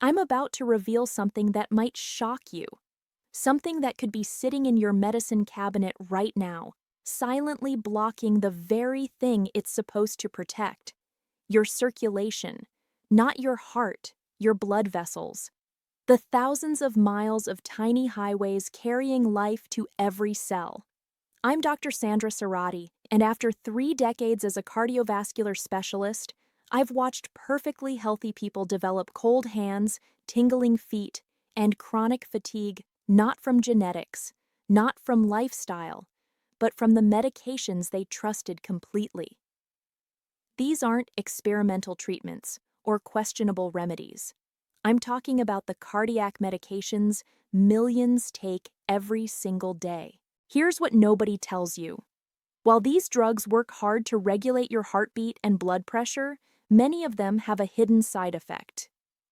I'm about to reveal something that might shock you. Something that could be sitting in your medicine cabinet right now, silently blocking the very thing it's supposed to protect. Your circulation, not your heart, your blood vessels. The thousands of miles of tiny highways carrying life to every cell. I'm Dr. Sandra Serrati, and after 3 decades as a cardiovascular specialist, I've watched perfectly healthy people develop cold hands, tingling feet, and chronic fatigue not from genetics, not from lifestyle, but from the medications they trusted completely. These aren't experimental treatments or questionable remedies. I'm talking about the cardiac medications millions take every single day. Here's what nobody tells you. While these drugs work hard to regulate your heartbeat and blood pressure, many of them have a hidden side effect.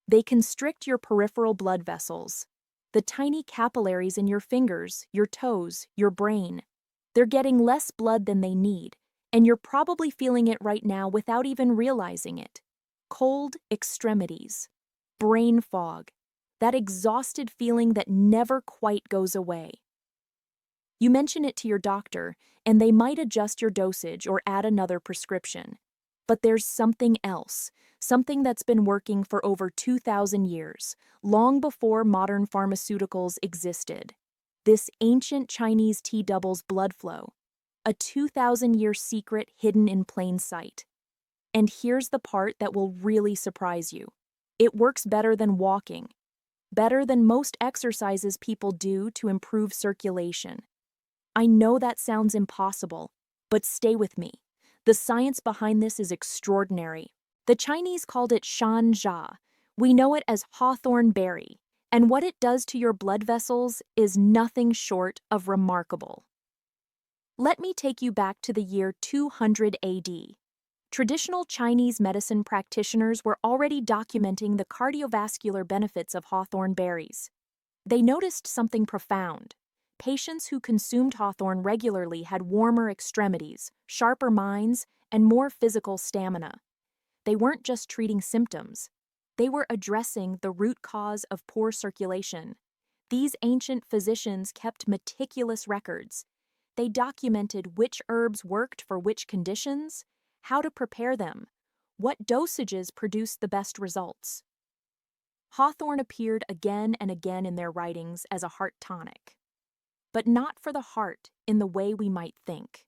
They constrict your peripheral blood vessels, the tiny capillaries in your fingers, your toes, your brain. They're getting less blood than they need, and you're probably feeling it right now without even realizing it. Cold extremities, brain fog, that exhausted feeling that never quite goes away. You mention it to your doctor, and they might adjust your dosage or add another prescription. But there's something else, something that's been working for over 2,000 years, long before modern pharmaceuticals existed. This ancient Chinese tea doubles blood flow, a 2,000-year secret hidden in plain sight. And here's the part that will really surprise you. It works better than walking, better than most exercises people do to improve circulation. I know that sounds impossible, but stay with me. The science behind this is extraordinary. The Chinese called it shan jia. We know it as hawthorn berry, and what it does to your blood vessels is nothing short of remarkable. Let me take you back to the year 200 AD. Traditional Chinese medicine practitioners were already documenting the cardiovascular benefits of hawthorn berries. They noticed something profound. Patients who consumed hawthorn regularly had warmer extremities, sharper minds, and more physical stamina. They weren't just treating symptoms. They were addressing the root cause of poor circulation. These ancient physicians kept meticulous records. They documented which herbs worked for which conditions, how to prepare them, what dosages produced the best results. Hawthorn appeared again and again in their writings as a heart tonic. But not for the heart in the way we might think.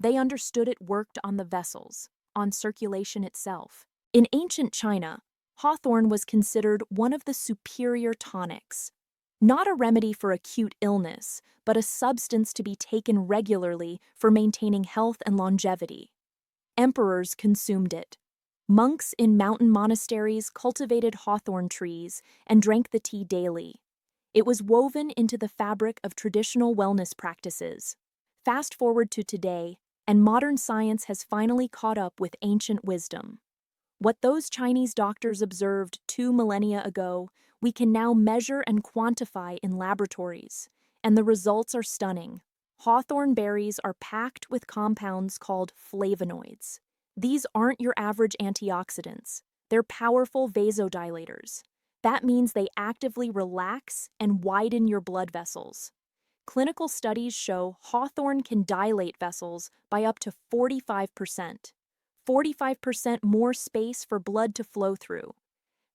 They understood it worked on the vessels, on circulation itself. In ancient China, hawthorn was considered one of the superior tonics. Not a remedy for acute illness, but a substance to be taken regularly for maintaining health and longevity. Emperors consumed it. Monks in mountain monasteries cultivated hawthorn trees and drank the tea daily. It was woven into the fabric of traditional wellness practices. Fast forward to today, and modern science has finally caught up with ancient wisdom. What those Chinese doctors observed 2 millennia ago, we can now measure and quantify in laboratories, and the results are stunning. Hawthorn berries are packed with compounds called flavonoids. These aren't your average antioxidants. They're powerful vasodilators. That means they actively relax and widen your blood vessels. Clinical studies show hawthorn can dilate vessels by up to 45%. 45% more space for blood to flow through.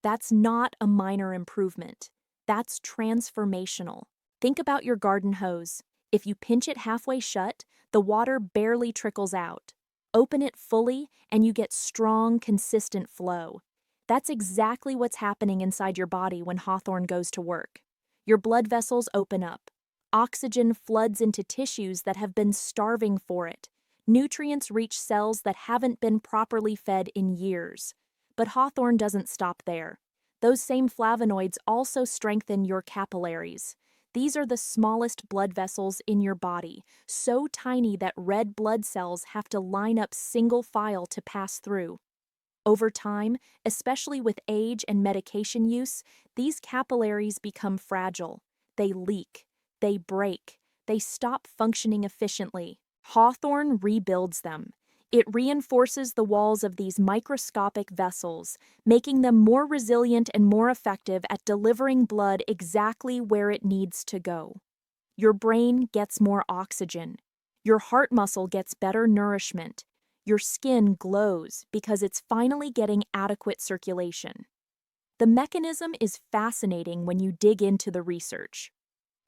That's not a minor improvement. That's transformational. Think about your garden hose. If you pinch it halfway shut, the water barely trickles out. Open it fully, and you get strong, consistent flow. That's exactly what's happening inside your body when hawthorn goes to work. Your blood vessels open up. Oxygen floods into tissues that have been starving for it. Nutrients reach cells that haven't been properly fed in years. But hawthorn doesn't stop there. Those same flavonoids also strengthen your capillaries. These are the smallest blood vessels in your body, so tiny that red blood cells have to line up single file to pass through. Over time, especially with age and medication use, these capillaries become fragile. They leak. They break. They stop functioning efficiently. Hawthorn rebuilds them. It reinforces the walls of these microscopic vessels, making them more resilient and more effective at delivering blood exactly where it needs to go. Your brain gets more oxygen. Your heart muscle gets better nourishment. Your skin glows because it's finally getting adequate circulation. The mechanism is fascinating when you dig into the research.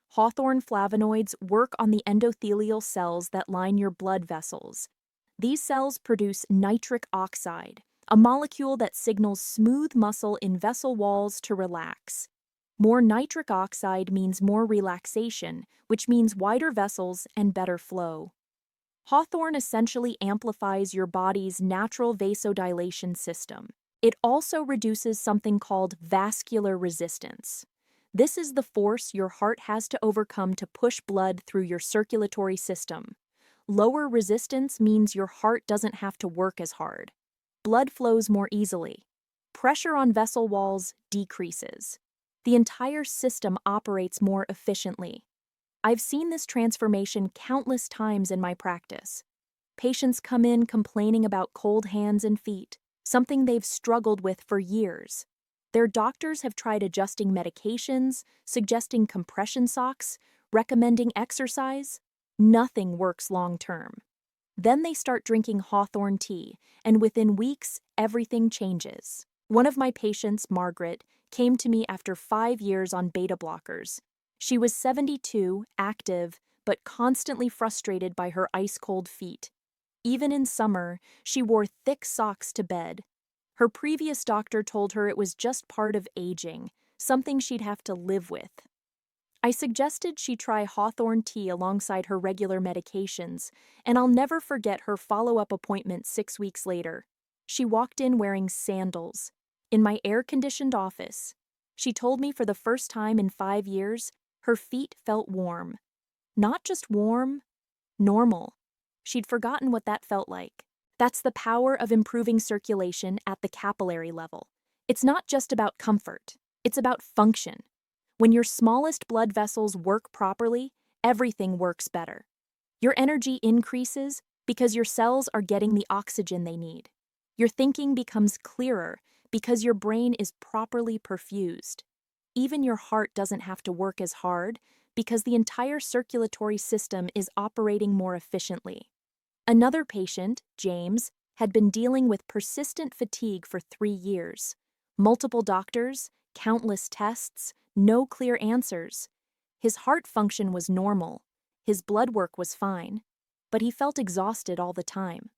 Hawthorn flavonoids work on the endothelial cells that line your blood vessels. These cells produce nitric oxide, a molecule that signals smooth muscle in vessel walls to relax. More nitric oxide means more relaxation, which means wider vessels and better flow. Hawthorn essentially amplifies your body's natural vasodilation system. It also reduces something called vascular resistance. This is the force your heart has to overcome to push blood through your circulatory system. Lower resistance means your heart doesn't have to work as hard. Blood flows more easily. Pressure on vessel walls decreases. The entire system operates more efficiently. I've seen this transformation countless times in my practice. Patients come in complaining about cold hands and feet, something they've struggled with for years. Their doctors have tried adjusting medications, suggesting compression socks, recommending exercise. Nothing works long-term. Then they start drinking Hawthorn tea, and within weeks, everything changes. One of my patients, Margaret, came to me after 5 years on beta blockers. She was 72, active, but constantly frustrated by her ice-cold feet. Even in summer, she wore thick socks to bed. Her previous doctor told her it was just part of aging, something she'd have to live with. I suggested she try Hawthorn tea alongside her regular medications, and I'll never forget her follow-up appointment 6 weeks later. She walked in wearing sandals. In my air-conditioned office, she told me for the first time in 5 years, her feet felt warm. Not just warm, normal. She'd forgotten what that felt like. That's the power of improving circulation at the capillary level. It's not just about comfort, it's about function. When your smallest blood vessels work properly, everything works better. Your energy increases because your cells are getting the oxygen they need. Your thinking becomes clearer because your brain is properly perfused. Even your heart doesn't have to work as hard because the entire circulatory system is operating more efficiently. Another patient, James, had been dealing with persistent fatigue for 3 years. Multiple doctors, countless tests, no clear answers. His heart function was normal, his blood work was fine, but he felt exhausted all the time.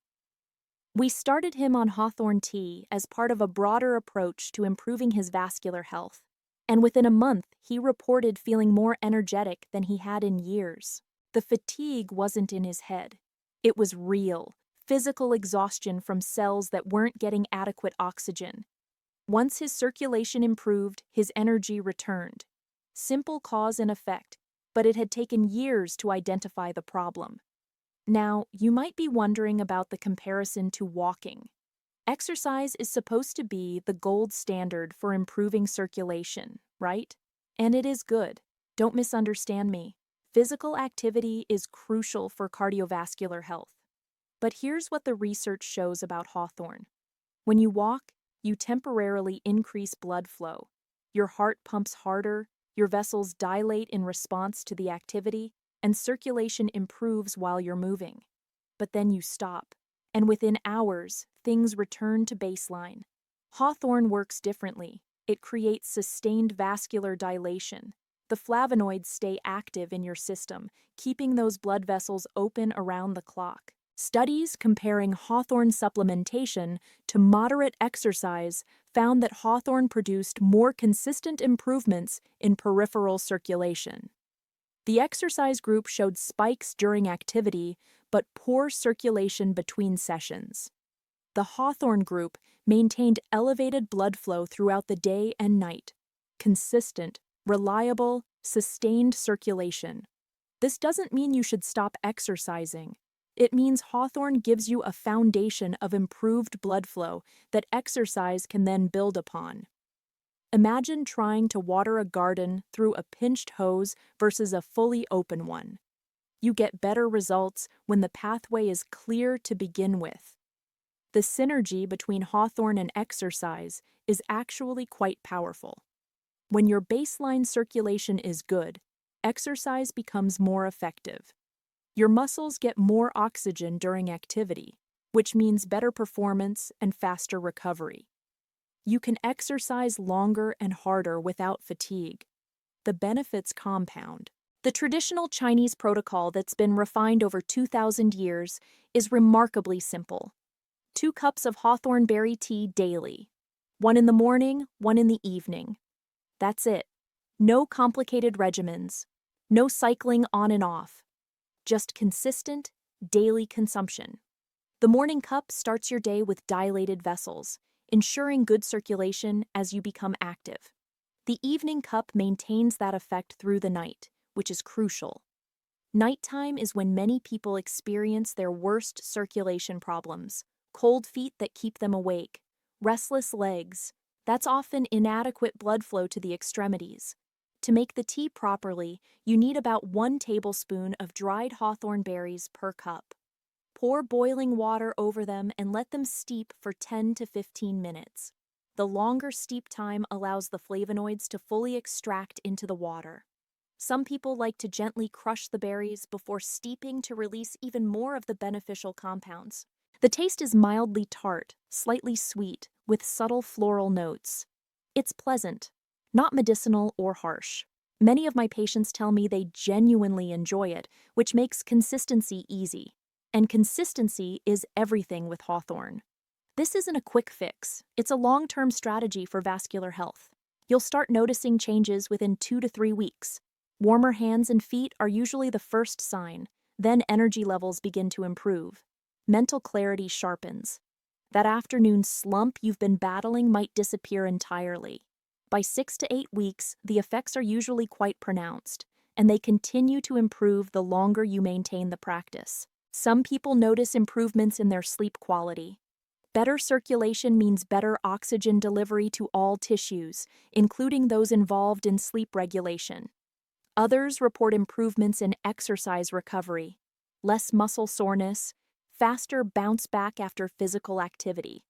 We started him on Hawthorn tea as part of a broader approach to improving his vascular health, and within a month he reported feeling more energetic than he had in years. The fatigue wasn't in his head. It was real, physical exhaustion from cells that weren't getting adequate oxygen. Once his circulation improved, his energy returned. Simple cause and effect, but it had taken years to identify the problem. Now, you might be wondering about the comparison to walking. Exercise is supposed to be the gold standard for improving circulation, right? And it is good. Don't misunderstand me. Physical activity is crucial for cardiovascular health. But here's what the research shows about Hawthorn. When you walk, you temporarily increase blood flow. Your heart pumps harder, your vessels dilate in response to the activity, and circulation improves while you're moving. But then you stop, and within hours, things return to baseline. Hawthorn works differently. It creates sustained vascular dilation. The flavonoids stay active in your system, keeping those blood vessels open around the clock. Studies comparing Hawthorn supplementation to moderate exercise found that Hawthorn produced more consistent improvements in peripheral circulation. The exercise group showed spikes during activity, but poor circulation between sessions. The Hawthorn group maintained elevated blood flow throughout the day and night, consistent, reliable, sustained circulation. This doesn't mean you should stop exercising. It means Hawthorn gives you a foundation of improved blood flow that exercise can then build upon. Imagine trying to water a garden through a pinched hose versus a fully open one. You get better results when the pathway is clear to begin with. The synergy between Hawthorn and exercise is actually quite powerful. When your baseline circulation is good, exercise becomes more effective. Your muscles get more oxygen during activity, which means better performance and faster recovery. You can exercise longer and harder without fatigue. The benefits compound. The traditional Chinese protocol that's been refined over 2,000 years is remarkably simple. 2 cups of hawthorn berry tea daily. 1 in the morning, 1 in the evening. That's it. No complicated regimens. No cycling on and off. Just consistent, daily consumption. The morning cup starts your day with dilated vessels, ensuring good circulation as you become active. The evening cup maintains that effect through the night, which is crucial. Nighttime is when many people experience their worst circulation problems. Cold feet that keep them awake, restless legs. That's often inadequate blood flow to the extremities. To make the tea properly, you need about 1 tablespoon of dried hawthorn berries per cup. Pour boiling water over them and let them steep for 10 to 15 minutes. The longer steep time allows the flavonoids to fully extract into the water. Some people like to gently crush the berries before steeping to release even more of the beneficial compounds. The taste is mildly tart, slightly sweet, with subtle floral notes. It's pleasant, not medicinal or harsh. Many of my patients tell me they genuinely enjoy it, which makes consistency easy. And consistency is everything with Hawthorn. This isn't a quick fix. It's a long-term strategy for vascular health. You'll start noticing changes within 2 to 3 weeks. Warmer hands and feet are usually the first sign. Then energy levels begin to improve. Mental clarity sharpens. That afternoon slump you've been battling might disappear entirely. By 6 to 8 weeks, the effects are usually quite pronounced, and they continue to improve the longer you maintain the practice. Some people notice improvements in their sleep quality. Better circulation means better oxygen delivery to all tissues, including those involved in sleep regulation. Others report improvements in exercise recovery, less muscle soreness, faster bounce back after physical activity.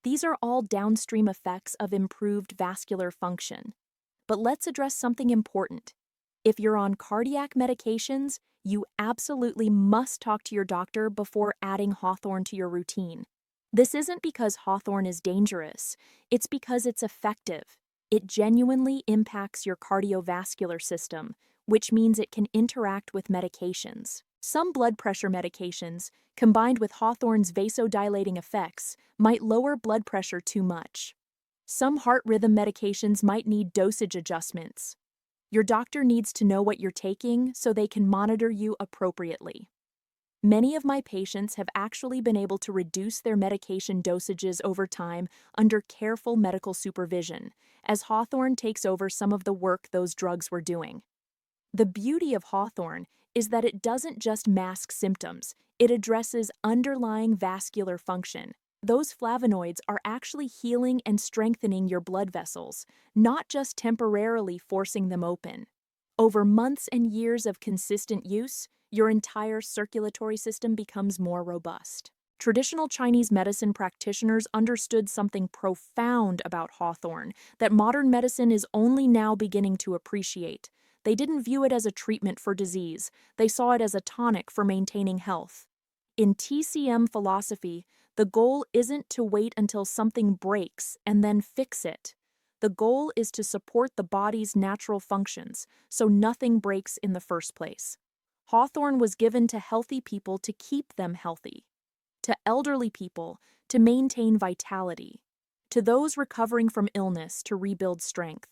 These are all downstream effects of improved vascular function. But let's address something important. If you're on cardiac medications, you absolutely must talk to your doctor before adding Hawthorn to your routine. This isn't because Hawthorn is dangerous, it's because it's effective. It genuinely impacts your cardiovascular system, which means it can interact with medications. Some blood pressure medications, combined with Hawthorn's vasodilating effects, might lower blood pressure too much. Some heart rhythm medications might need dosage adjustments. Your doctor needs to know what you're taking so they can monitor you appropriately. Many of my patients have actually been able to reduce their medication dosages over time under careful medical supervision, as Hawthorn takes over some of the work those drugs were doing. The beauty of Hawthorn is that it doesn't just mask symptoms, it addresses underlying vascular function. Those flavonoids are actually healing and strengthening your blood vessels, not just temporarily forcing them open. Over months and years of consistent use, your entire circulatory system becomes more robust. Traditional Chinese medicine practitioners understood something profound about Hawthorn that modern medicine is only now beginning to appreciate. They didn't view it as a treatment for disease, they saw it as a tonic for maintaining health. In TCM philosophy, the goal isn't to wait until something breaks and then fix it. The goal is to support the body's natural functions, so nothing breaks in the first place. Hawthorn was given to healthy people to keep them healthy, to elderly people to maintain vitality, to those recovering from illness to rebuild strength.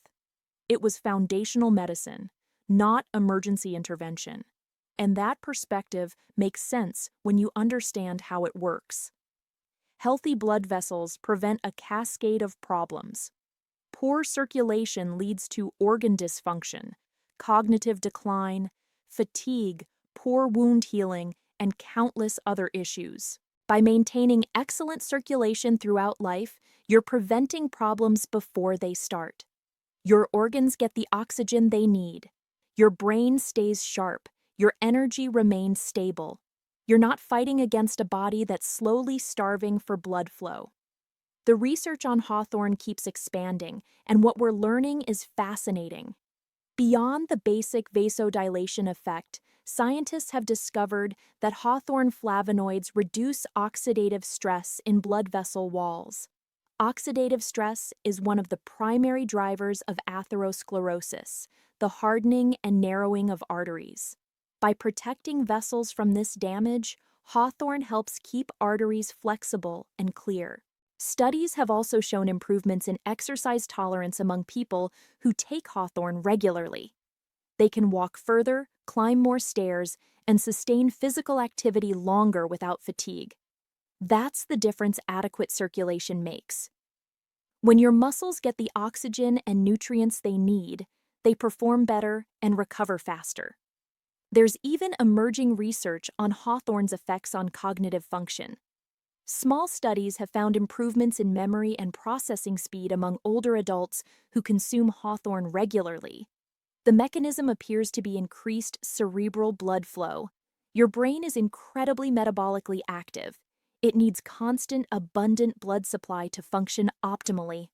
It was foundational medicine, not emergency intervention. And that perspective makes sense when you understand how it works. Healthy blood vessels prevent a cascade of problems. Poor circulation leads to organ dysfunction, cognitive decline, fatigue, poor wound healing, and countless other issues. By maintaining excellent circulation throughout life, you're preventing problems before they start. Your organs get the oxygen they need. Your brain stays sharp. Your energy remains stable. You're not fighting against a body that's slowly starving for blood flow. The research on Hawthorn keeps expanding, and what we're learning is fascinating. Beyond the basic vasodilation effect, scientists have discovered that Hawthorn flavonoids reduce oxidative stress in blood vessel walls. Oxidative stress is one of the primary drivers of atherosclerosis, the hardening and narrowing of arteries. By protecting vessels from this damage, Hawthorn helps keep arteries flexible and clear. Studies have also shown improvements in exercise tolerance among people who take Hawthorn regularly. They can walk further, climb more stairs, and sustain physical activity longer without fatigue. That's the difference adequate circulation makes. When your muscles get the oxygen and nutrients they need, they perform better and recover faster. There's even emerging research on Hawthorn's effects on cognitive function. Small studies have found improvements in memory and processing speed among older adults who consume Hawthorn regularly. The mechanism appears to be increased cerebral blood flow. Your brain is incredibly metabolically active. It needs constant, abundant blood supply to function optimally.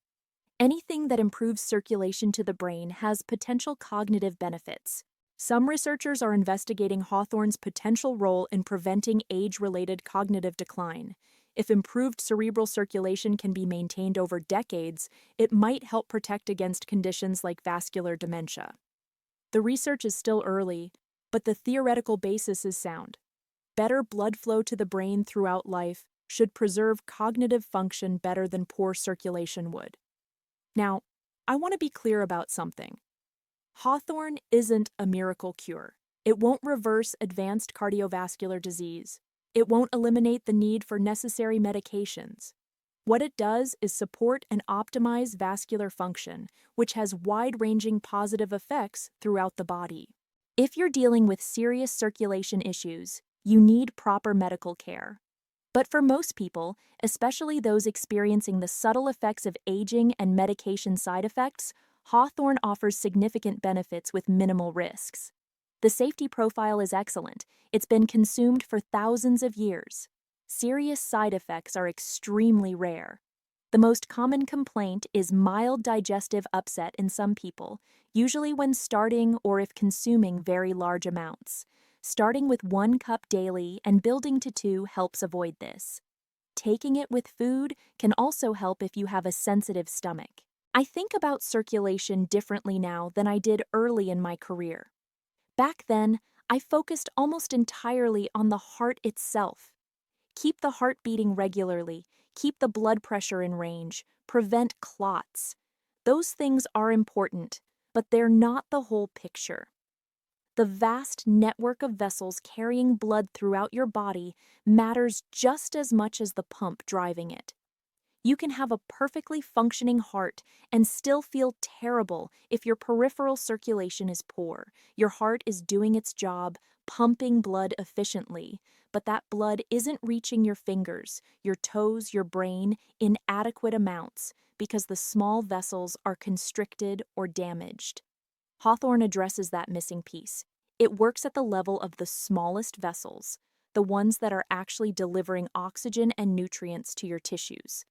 Anything that improves circulation to the brain has potential cognitive benefits. Some researchers are investigating Hawthorn's potential role in preventing age-related cognitive decline. If improved cerebral circulation can be maintained over decades, it might help protect against conditions like vascular dementia. The research is still early, but the theoretical basis is sound. Better blood flow to the brain throughout life should preserve cognitive function better than poor circulation would. Now, I want to be clear about something. Hawthorn isn't a miracle cure. It won't reverse advanced cardiovascular disease. It won't eliminate the need for necessary medications. What it does is support and optimize vascular function, which has wide-ranging positive effects throughout the body. If you're dealing with serious circulation issues, you need proper medical care. But for most people, especially those experiencing the subtle effects of aging and medication side effects, Hawthorn offers significant benefits with minimal risks. The safety profile is excellent. It's been consumed for thousands of years. Serious side effects are extremely rare. The most common complaint is mild digestive upset in some people, usually when starting or if consuming very large amounts. Starting with 1 cup daily and building to 2 helps avoid this. Taking it with food can also help if you have a sensitive stomach. I think about circulation differently now than I did early in my career. Back then, I focused almost entirely on the heart itself. Keep the heart beating regularly, keep the blood pressure in range, prevent clots. Those things are important, but they're not the whole picture. The vast network of vessels carrying blood throughout your body matters just as much as the pump driving it. You can have a perfectly functioning heart and still feel terrible if your peripheral circulation is poor. Your heart is doing its job, pumping blood efficiently, but that blood isn't reaching your fingers, your toes, your brain in adequate amounts because the small vessels are constricted or damaged. Hawthorn addresses that missing piece. It works at the level of the smallest vessels, the ones that are actually delivering oxygen and nutrients to your tissues.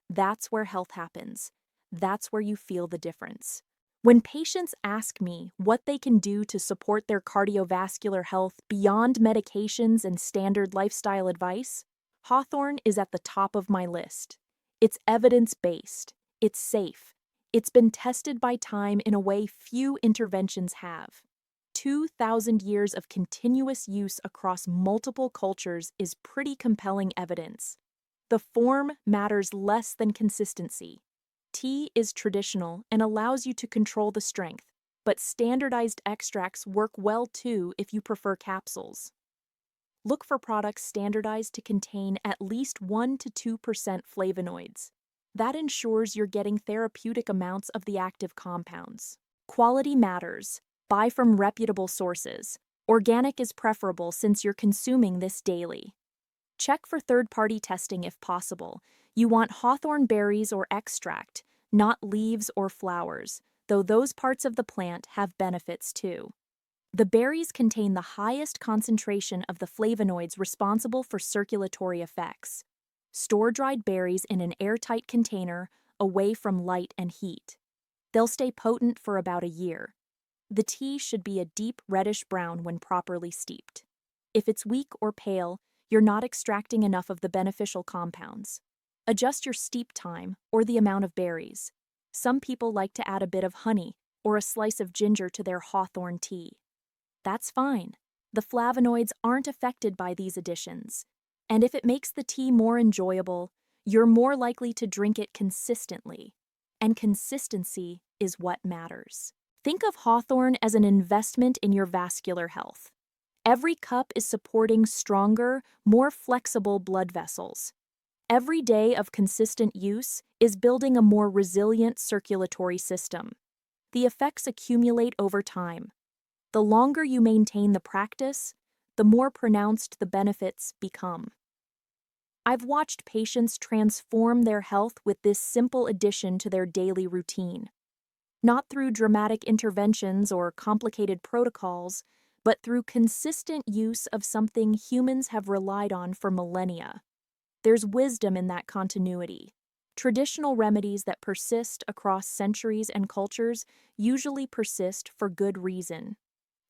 That's where health happens. That's where you feel the difference. When patients ask me what they can do to support their cardiovascular health beyond medications and standard lifestyle advice, Hawthorn is at the top of my list. It's evidence-based. It's safe. It's been tested by time in a way few interventions have. 2,000 years of continuous use across multiple cultures is pretty compelling evidence. The form matters less than consistency. Tea is traditional and allows you to control the strength, but standardized extracts work well too if you prefer capsules. Look for products standardized to contain at least 1 to 2% flavonoids. That ensures you're getting therapeutic amounts of the active compounds. Quality matters. Buy from reputable sources. Organic is preferable since you're consuming this daily. Check for third-party testing if possible. You want hawthorn berries or extract, not leaves or flowers, though those parts of the plant have benefits too. The berries contain the highest concentration of the flavonoids responsible for circulatory effects. Store dried berries in an airtight container, away from light and heat. They'll stay potent for about a year. The tea should be a deep reddish brown when properly steeped. If it's weak or pale, you're not extracting enough of the beneficial compounds. Adjust your steep time or the amount of berries. Some people like to add a bit of honey or a slice of ginger to their Hawthorn tea. That's fine. The flavonoids aren't affected by these additions. And if it makes the tea more enjoyable, you're more likely to drink it consistently. And consistency is what matters. Think of Hawthorn as an investment in your vascular health. Every cup is supporting stronger, more flexible blood vessels. Every day of consistent use is building a more resilient circulatory system. The effects accumulate over time. The longer you maintain the practice, the more pronounced the benefits become. I've watched patients transform their health with this simple addition to their daily routine. Not through dramatic interventions or complicated protocols, but through consistent use of something humans have relied on for millennia. There's wisdom in that continuity. Traditional remedies that persist across centuries and cultures usually persist for good reason.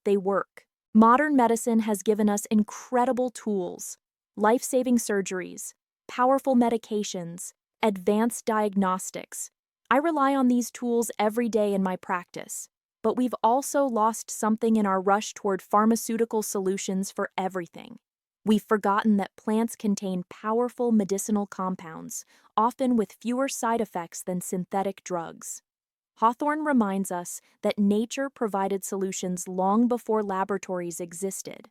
They work. Modern medicine has given us incredible tools, life-saving surgeries, powerful medications, advanced diagnostics. I rely on these tools every day in my practice, but we've also lost something in our rush toward pharmaceutical solutions for everything. We've forgotten that plants contain powerful medicinal compounds, often with fewer side effects than synthetic drugs. Hawthorn reminds us that nature provided solutions long before laboratories existed.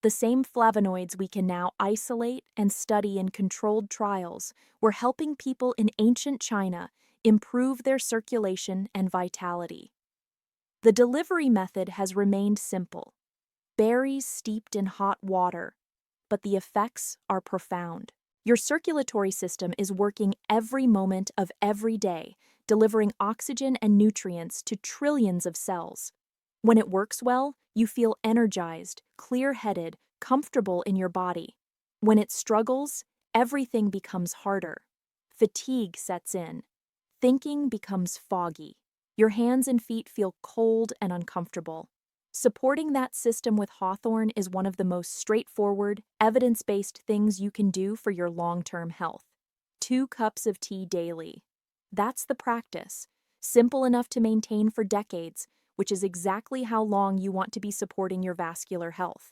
The same flavonoids we can now isolate and study in controlled trials were helping people in ancient China improve their circulation and vitality. The delivery method has remained simple. Berries steeped in hot water, but the effects are profound. Your circulatory system is working every moment of every day, delivering oxygen and nutrients to trillions of cells. When it works well, you feel energized, clear-headed, comfortable in your body. When it struggles, everything becomes harder. Fatigue sets in. Thinking becomes foggy. Your hands and feet feel cold and uncomfortable. Supporting that system with Hawthorn is one of the most straightforward, evidence-based things you can do for your long-term health. 2 cups of tea daily. That's the practice. Simple enough to maintain for decades, which is exactly how long you want to be supporting your vascular health.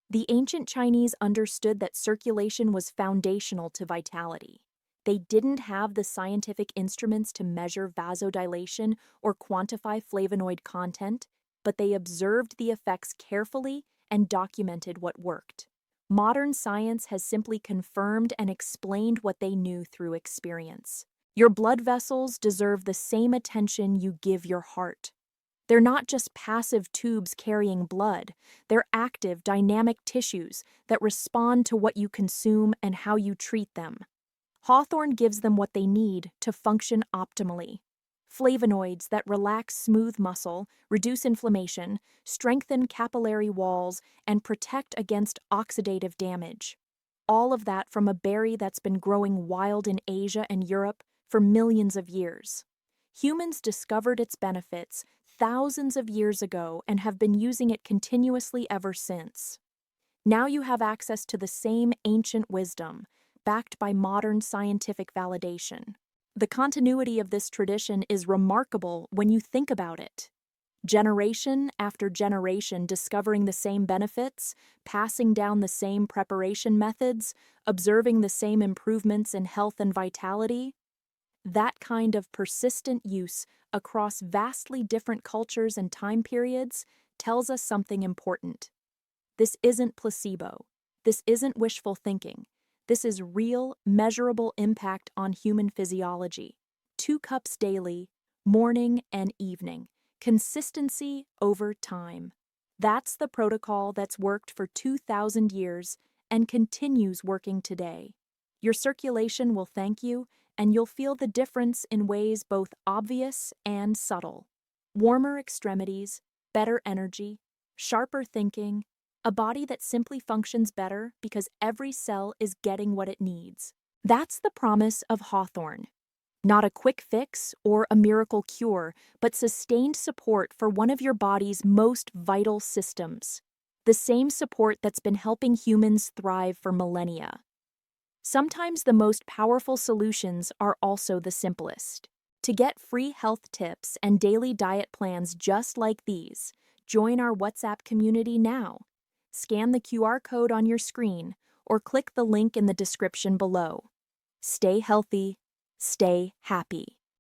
The ancient Chinese understood that circulation was foundational to vitality. They didn't have the scientific instruments to measure vasodilation or quantify flavonoid content, but they observed the effects carefully and documented what worked. Modern science has simply confirmed and explained what they knew through experience. Your blood vessels deserve the same attention you give your heart. They're not just passive tubes carrying blood, they're active, dynamic tissues that respond to what you consume and how you treat them. Hawthorn gives them what they need to function optimally. Flavonoids that relax smooth muscle, reduce inflammation, strengthen capillary walls, and protect against oxidative damage. All of that from a berry that's been growing wild in Asia and Europe for millions of years. Humans discovered its benefits thousands of years ago and have been using it continuously ever since. Now you have access to the same ancient wisdom, backed by modern scientific validation. The continuity of this tradition is remarkable when you think about it. Generation after generation discovering the same benefits, passing down the same preparation methods, observing the same improvements in health and vitality. That kind of persistent use across vastly different cultures and time periods tells us something important. This isn't placebo. This isn't wishful thinking. This is real, measurable impact on human physiology. 2 cups daily, morning and evening. Consistency over time. That's the protocol that's worked for 2,000 years and continues working today. Your circulation will thank you, and you'll feel the difference in ways both obvious and subtle. Warmer extremities, better energy, sharper thinking, a body that simply functions better because every cell is getting what it needs. That's the promise of Hawthorn. Not a quick fix or a miracle cure, but sustained support for one of your body's most vital systems. The same support that's been helping humans thrive for millennia. Sometimes the most powerful solutions are also the simplest. To get free health tips and daily diet plans just like these, join our WhatsApp community now. Scan the QR code on your screen or click the link in the description below. Stay healthy, stay happy.